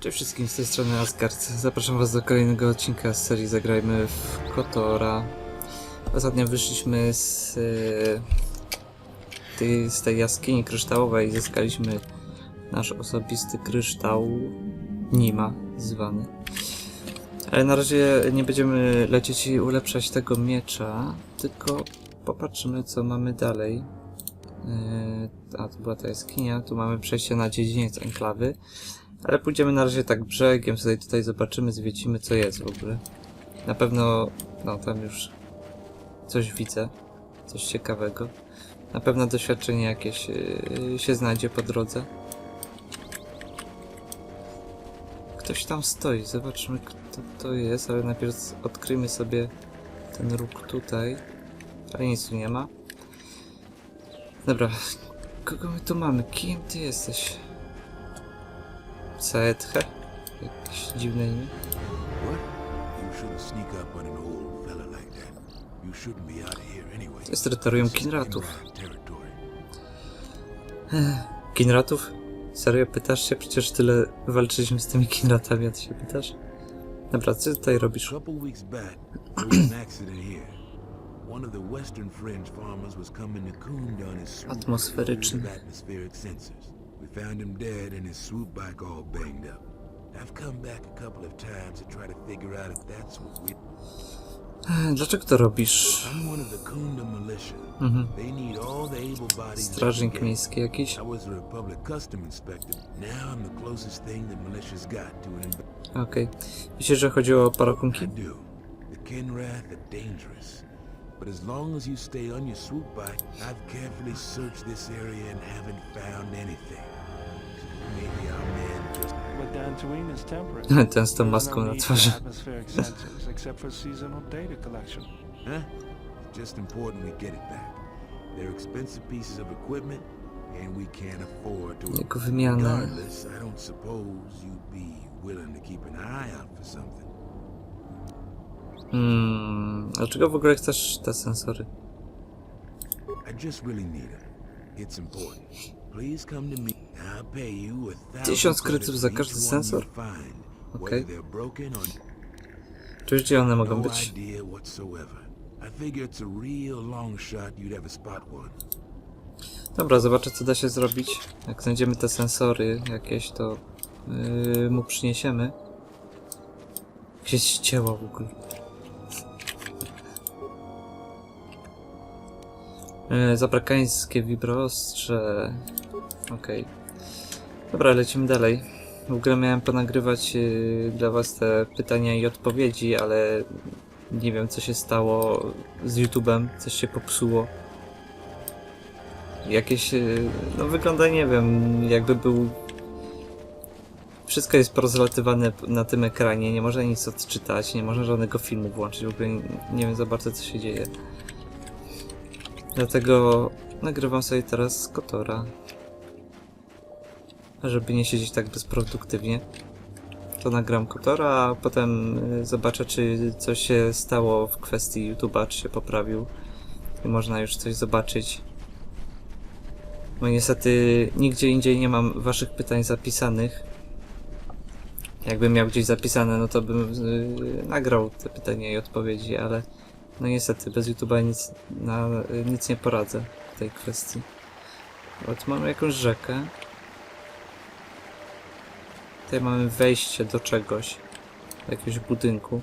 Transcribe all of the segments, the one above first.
Cześć wszystkim, z tej strony Assgard. Zapraszam was do kolejnego odcinka z serii Zagrajmy w Kotora. Ostatnio wyszliśmy z tej jaskini kryształowej i zyskaliśmy nasz osobisty kryształ Neema zwany. Ale na razie nie będziemy lecieć i ulepszać tego miecza, tylko popatrzymy co mamy dalej. A tu była ta jaskinia, tu mamy przejście na dziedziniec enklawy. Ale pójdziemy na razie tak brzegiem, sobie tutaj zobaczymy, zwiecimy co jest w ogóle. Na pewno, no tam już coś widzę, coś ciekawego. Na pewno doświadczenie jakieś się znajdzie po drodze. Ktoś tam stoi, zobaczmy kto to jest, ale najpierw odkryjmy sobie ten róg tutaj. Ale nic tu nie ma. Dobra, kogo my tu mamy? Kim ty jesteś? Sith? Jakieś dziwne imię. To jest terytorium Kinratów. Kinratów? Serio pytasz się? Przecież tyle walczyliśmy z tymi Kinratami, a ty się pytasz? Dobra, co tutaj robisz? Atmosferyczny. Dlaczego to robisz? Strażnik miejski jakiś? Okej. Myślisz, że chodziło o parakunki? But as long as you stay on your swoop bike, I've carefully searched this area and haven't found anything. Maybe our man just... But Dantooine is temperate. Ten z tą maską na twarzy. Atmospheric sensors, except for seasonal data collection. Huh? It's just important we get it back. They're expensive pieces of equipment, and we can't afford to... Jako wymiana. Regardless, I don't suppose you'd be willing to keep an eye out for something. Dlaczego w ogóle chcesz te sensory? I just really need it. It's important. Please come to me. I'll pay you 1000 kredytów za każdy sensor? Okej. Czy gdzie one mogą być? Dobra, zobaczę co da się zrobić. Jak znajdziemy te sensory jakieś, to mu przyniesiemy. Gdzie się ścięło w ogóle? Zabrakańskie wibroostrze. Okej. Dobra, lecimy dalej. W ogóle miałem ponagrywać dla was te pytania i odpowiedzi, ale nie wiem co się stało z YouTube'em, coś się popsuło. Jakieś, no wygląda nie wiem, jakby był... Wszystko jest porozlatywane na tym ekranie, nie można nic odczytać, nie można żadnego filmu włączyć, w ogóle nie wiem za bardzo co się dzieje. Dlatego nagrywam sobie teraz z Kotora. Żeby nie siedzieć tak bezproduktywnie. To nagram Kotora, a potem zobaczę czy coś się stało w kwestii YouTube'a, czy się poprawił. I można już coś zobaczyć. Bo niestety nigdzie indziej nie mam waszych pytań zapisanych. Jakbym miał gdzieś zapisane, no to bym nagrał te pytania i odpowiedzi, ale no niestety bez YouTube'a nic nie poradzę w tej kwestii. Ot, mamy jakąś rzekę. Tutaj mamy wejście do czegoś. Do jakiegoś budynku.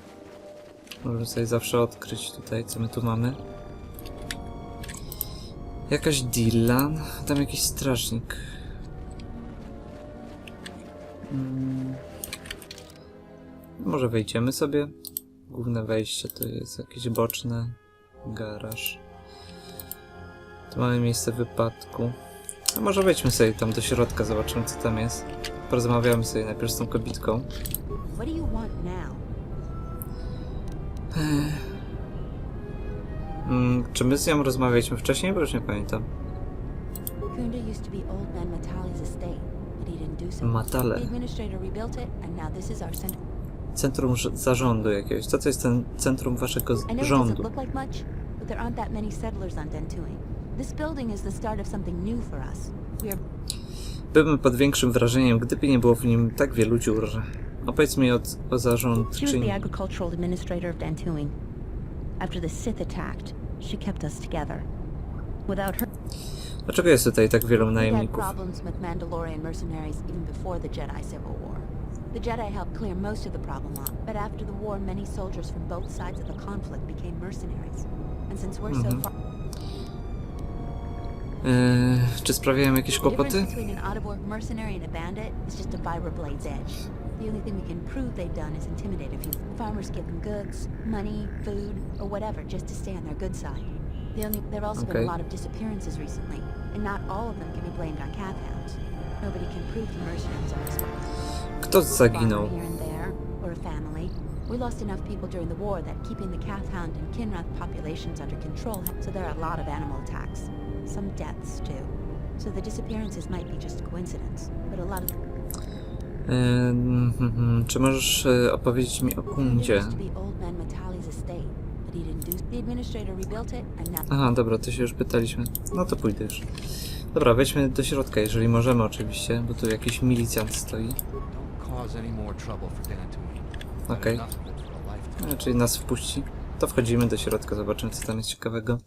Możemy sobie zawsze odkryć tutaj, co my tu mamy. Jakaś Dylan. Tam jakiś strażnik. Może wejdziemy sobie. Główne wejście to jest jakieś boczne. Garaż. Tu mamy miejsce wypadku. A może wejdźmy sobie tam do środka, zobaczymy co tam jest. Porozmawiamy sobie najpierw z tą kobietką. Czy my z nią rozmawialiśmy wcześniej? Bo już nie pamiętam. Matale. Centrum zarządu jakiegoś. Co to jest ten centrum waszego rządu? Byłbym pod większym wrażeniem, gdyby nie było w nim tak wielu dziur. Opowiedz mi o She was zarządczyni. the agricultural administrator of Dantooine. After the Sith attacked, she kept us together. Without her, Dlaczego jest tutaj tak wielu we had najemników? problems with Mandalorian mercenaries even before the Jedi Civil War. The Jedi helped clear most of the problem up, but after the war, many soldiers from both sides of the conflict became mercenaries. And since we're so far, Czy sprawiają jakieś the difference kłopoty? between an out-of-work mercenary and a bandit is just a vibra blade's edge. The only thing we can prove they've done is intimidate a few farmers, give them goods, money, food, or whatever, just to stay on their good side. There've also been a lot of disappearances recently, and not all of them can be blamed on cath hounds. Nobody can prove the mercenaries are responsible. Kto zaginął? Here and there, or a family. We lost enough people during the war that keeping the cath hound and Kinrath populations under control, so there are a lot of animal attacks. Some deaths, too. So the disappearances might be just a coincidence, but a lot of Czy możesz opowiedzieć mi o Khoondzie? Aha, dobra, to się już pytaliśmy. No to pójdę już. Dobra, wejdźmy do środka, jeżeli możemy oczywiście, bo tu jakiś milicjant stoi. Okej. Czyli nas wpuści. To wchodzimy do środka, zobaczymy co tam jest ciekawego.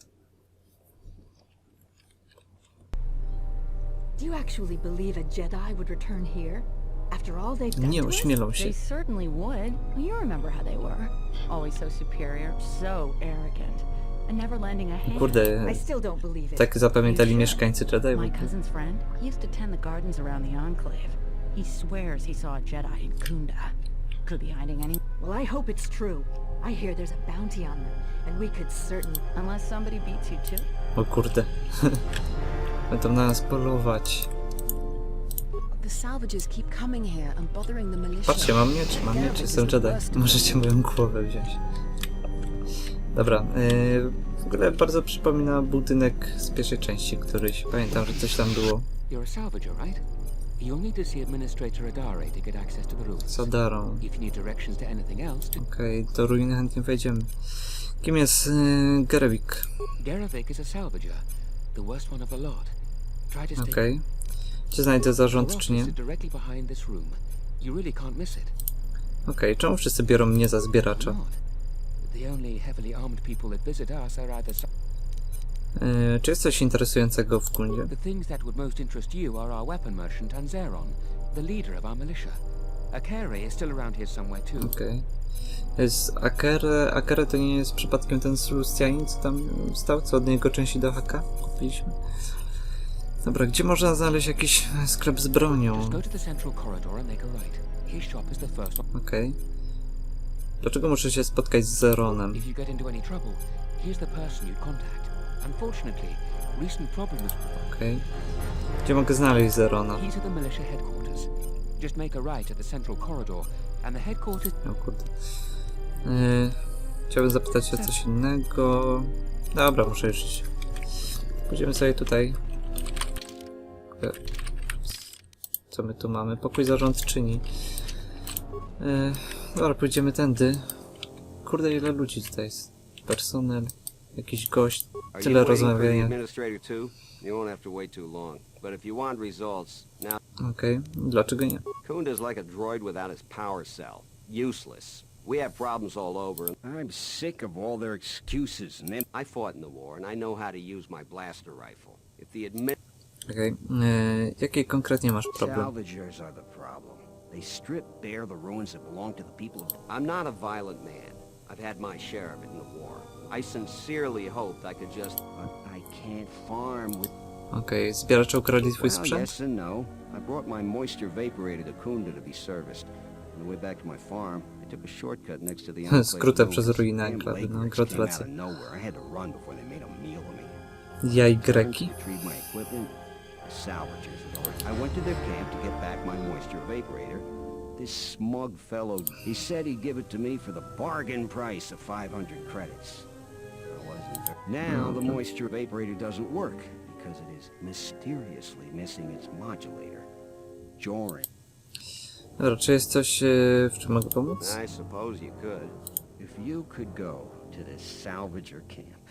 Do you actually believe a Jedi would return here? After all they've done Nie to us? ośmielą się. They certainly would. You remember how they were. Always so superior, so arrogant, and never lending a hand. Kurde, I still don't believe it. tak zapamiętali mieszkańcy Jedi. My cousin's friend, he used to tend the gardens around the Enclave. He swears he saw a Jedi in Khoonda. Could be hiding any... Well, I hope it's true. I hear there's a bounty on them, and we could certainly... Unless somebody beats you too. O kurde. Będą na nas polować. The salvages keep coming here and bothering the militia. Patrzcie, mam miecz, jestem Jedi. Możecie moją głowę wziąć. Dobra, w ogóle bardzo przypomina budynek z pierwszej części, któryś. Pamiętam, że coś tam było. You're a salvager, right? You'll need to see Administrator Adare to get access to the ruins. Z Adarą. If you need directions to anything else, Okej, do ruiny chętnie wejdziemy. Kim jest Gerewik? Gerevik is a salvager, the worst one of the lot. Try to stay. Okej. Gdzie znajdę zarządczynię? Directly behind this room. You really can't miss it. Okej, czemu wszyscy biorą mnie za zbieracza? Not. The only heavily armed people that visit us are either Czy jest coś interesującego w Khoondzie? the things that would most interest you are our weapon merchant Anzeron, the leader of our militia. Akere is still around here somewhere too. Okej. Jest Akere to nie jest przypadkiem ten Sulustianin, co tam stał? Co od niego części do haka kupiliśmy? Dobra, gdzie można znaleźć jakiś sklep z bronią? Just go to the central corridor and make a right. His shop is the first one. Okej. Dlaczego muszę się spotkać z Zeronem? If you get into any trouble, here's the person you'd contact. Unfortunately, recent problems. Okej. Gdzie mogę znaleźć Zerona? He's at the militia headquarters. Just make a right at the central corridor, and the headquarters. O kurde. Chciałbym zapytać o coś innego. Dobra, muszę już iść. Pójdziemy sobie tutaj. Co my tu mamy? Pokój zarządczyni. Dobra, pójdziemy tędy. Kurde, ile ludzi tutaj jest. Personel, jakiś gość, tyle rozmawiania. Okej, dlaczego nie? Khoonda's like a droid without his power cell. Useless. We have problems all over. I'm sick of all their excuses. And I fought in the war, and I know how to use my blaster rifle. If the Okej, jaki konkretnie masz problem? Salvagers are the problem. They strip bare the ruins that belong to the people of... I'm not a violent man. I've had my share of it in the war. I sincerely hoped I could just... But I can't farm with... Okej, zbieracze ukradli twój Well, sprzęt? yes and no. I brought my moisture vaporator to Khoonda to be serviced. On the way back to my farm, I took a shortcut next to the enclave. Skrótem przez ruinę Damn enklawy, no Lakers came out gratulacje. of nowhere. I had to run before they made a meal of me. Jaj greki? Retrieve my equipment. The salvagers had already... I went to their camp to get back my moisture vaporator. This smug fellow, he said he'd give it to me for the bargain price of 500 credits. I wasn't very... Now the moisture vaporator doesn't work because it is mysteriously missing its modulator. Joran. Dobra, czy jest coś, w czym mogę pomóc? I suppose you could. If you could go to this salvager camp.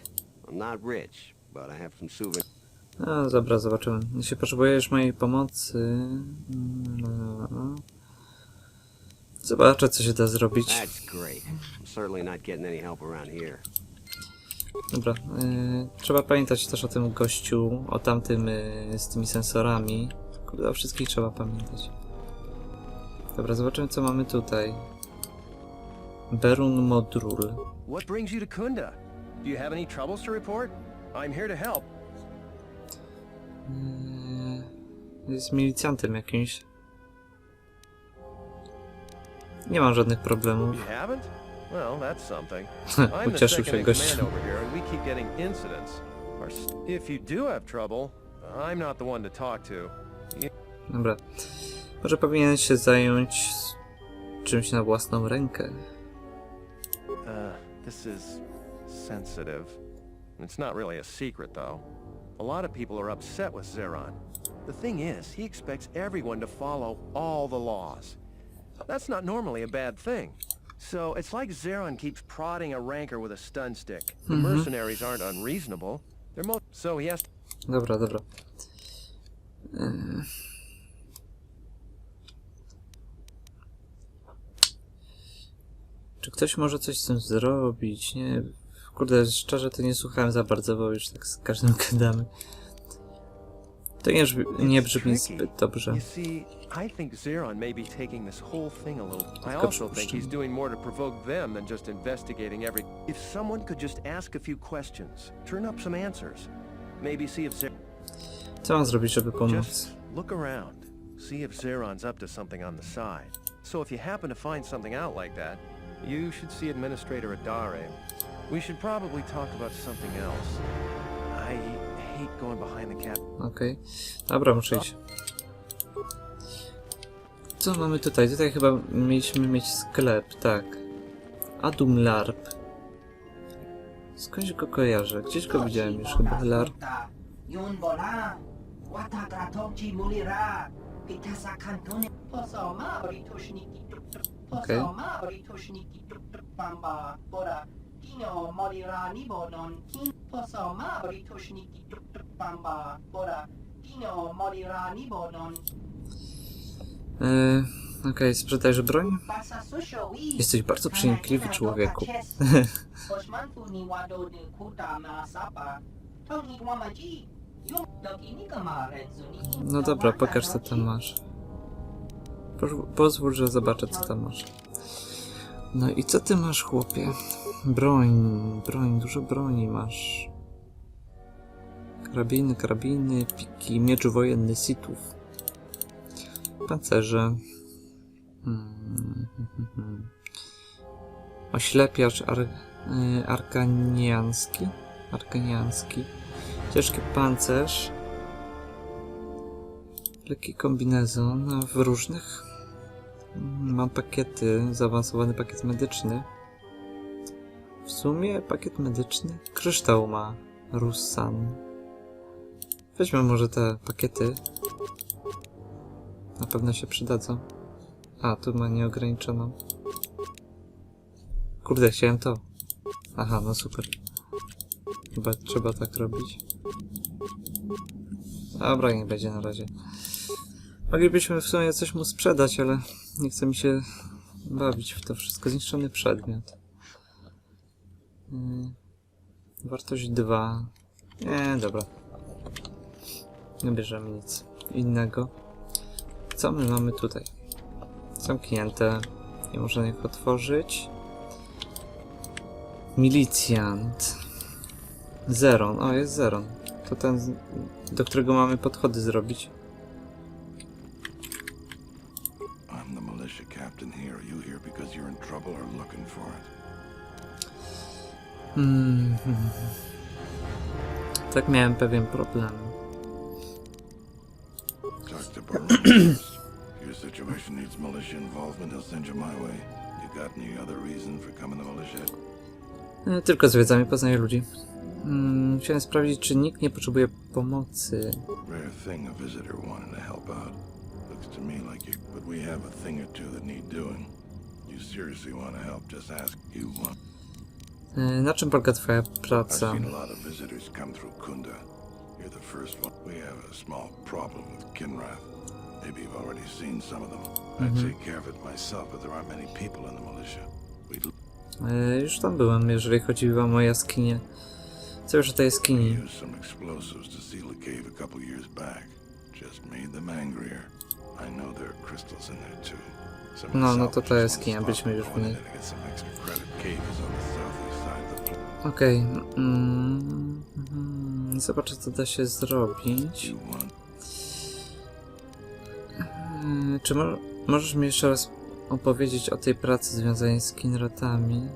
I'm not rich, but I have some souvenirs. No dobra, zobaczymy. Jeśli potrzebujesz mojej pomocy... No. Zobaczę, co się da zrobić. That's great. I'm certainly not getting any help around here. Dobra, trzeba pamiętać też o tym gościu, o tamtym z tymi sensorami. Kurde, o wszystkich trzeba pamiętać. Dobra, zobaczymy, co mamy tutaj. Berun Modrul. What brings you to Khoonda? Do you have any troubles to report? I'm here to help. Jest milicjantem jakimś. Nie mam żadnych problemów. You haven't? Well, that's something. I'm the Ucieszył się second in gościu. command over here, and we keep getting incidents. If you do have trouble, I'm not the one to talk to. Dobra. Może powinien się zająć czymś na własną rękę. This is sensitive. It's not really a secret, though. A lot of people are upset with Zeron. The thing is, he expects everyone to follow all the laws. That's not normally a bad thing. So it's like Zeron keeps prodding a ranker with a stun stick. The mercenaries aren't unreasonable. They're so he has to... Dobra, dobra. Czy ktoś może coś z tym zrobić? Nie. Kurde, szczerze to nie słuchałem za bardzo, bo już tak z każdym gadamy. To nie brzmi zbyt dobrze. You see, I think Zeron may be taking this whole thing a little. I also think he's doing more to provoke them than just investigating every... If someone could just ask a few questions, turn up some answers, maybe see if Zeron... Co mam zrobić, żeby pomóc? Just look around, see if Zeron's up to something on the side. So if you happen to find something out like that, you should see Administrator Adare. We should probably talk about something else. I hate going behind the cap. Okej. Dobra, muszę iść. Co mamy tutaj? Tutaj chyba mieliśmy mieć sklep, tak. Adum Larp. Skądś go kojarzę? Gdzieś go widziałem już chyba. Larp. Okej. Okej, sprzedajesz broń? Jesteś bardzo przenikliwy, człowieku. No dobra, pokaż, co tam masz. Pozwól, że zobaczę, co tam masz. No i co ty masz, chłopie? Broń, dużo broni masz. Karabiny, piki, miecz wojenny Sithów. Pancerze. Oślepiacz arkaniański. Ciężki pancerz. Lekki kombinezon w różnych. Mam pakiety, zaawansowany pakiet medyczny. W sumie pakiet medyczny. Kryształ ma Russan. Weźmy może te pakiety. Na pewno się przydadzą. A, tu ma nieograniczoną. Kurde, chciałem to. Aha, no super. Chyba trzeba tak robić. Dobra, nie będzie na razie. Moglibyśmy w sumie coś mu sprzedać, ale nie chce mi się bawić w to wszystko. Zniszczony przedmiot. Wartość 2. Nie, dobra. Nie bierzemy nic innego. Co my mamy tutaj? Zamknięte. Nie można ich otworzyć. Milicjant. Zeron. O, jest Zeron. To ten, do którego mamy podchody zrobić. I'm the militia captain here. Are you here because you're in trouble or looking for it? Tak, miałem pewien problem. Talk to Baron. If your situation needs militia involvement, he'll send you my way. You got any other reason for coming to militia? Tylko zwiedzamy, poznaję ludzi. Chciałem sprawdzić, czy nikt nie potrzebuje pomocy. Rare thing a visitor wanting to help out. Looks to me like you, but we have a thing or two that need doing. You seriously want to help? Just ask. You want. Na czym polega twoja I've praca? seen a lot of visitors come through Khoonda. You're the first one. We have a small problem with Kinrath. Maybe you've already seen some of them. I'd take care of it myself, but there aren't many people in the militia. Już tam byłem, jeżeli chodzi wam o jaskinię. Co już o tej jaskini? We used some explosives to seal the cave a couple years back. Just made them angrier. I know there are crystals in there too. No to ta jaskinia, byliśmy już w niej. Okej. Zobaczę, co da się zrobić. Czy możesz mi jeszcze raz opowiedzieć o tej pracy związanej z Kinratami?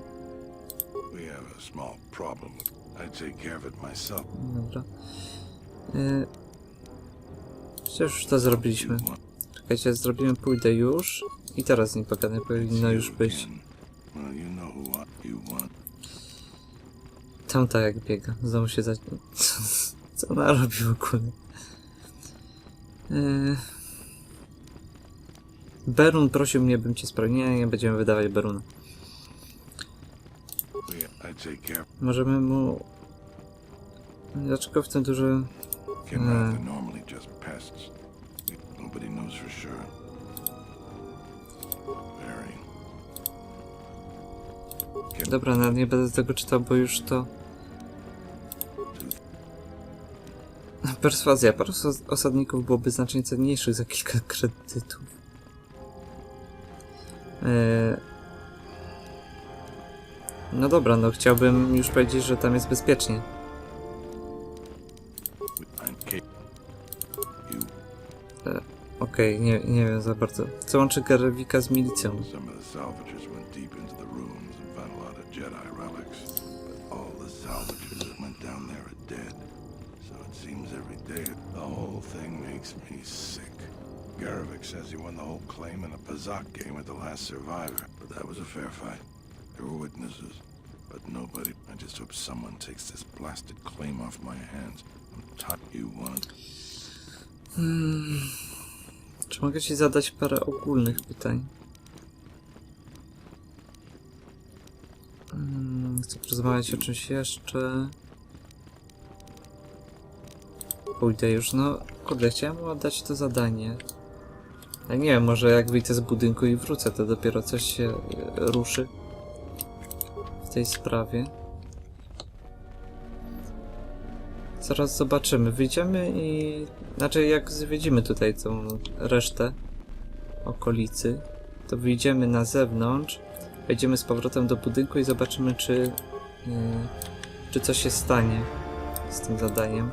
Dobra. Przecież już to zrobiliśmy. Czekajcie, zrobimy, pójdę już. I teraz z nim pogadamy, powinno już być. Tamta jak biega. Znowu się Co ona robi w ogóle? Berun prosił mnie, bym cię sprawił. Nie będziemy wydawać Beruna. Możemy mu... Dlaczego w tym dużo... Dobra, nawet nie będę tego czytał, bo już to... Perswazja. Paru osadników byłoby znacznie cenniejszych za kilka kredytów. No dobra, no chciałbym już powiedzieć, że tam jest bezpiecznie. Okej, nie wiem za bardzo. Co łączy Gerwika z milicją? Garvik says he won the whole claim in a Pazak game with the last survivor, but that was a fair fight. There were witnesses, but nobody. I just hope someone takes this blasted claim off my hands. I'm tired. You want? Czy mogę ci zadać parę ogólnych pytań? Chcę porozmawiać o czymś jeszcze. Pójdę już, no kurde, chciałem mu oddać to zadanie. Ja nie wiem, może jak wyjdę z budynku i wrócę, to dopiero coś się ruszy w tej sprawie. Zaraz zobaczymy. Wyjdziemy i... Znaczy, jak zwiedzimy tutaj tą resztę okolicy, to wyjdziemy na zewnątrz, wejdziemy z powrotem do budynku i zobaczymy, czy coś się stanie z tym zadaniem.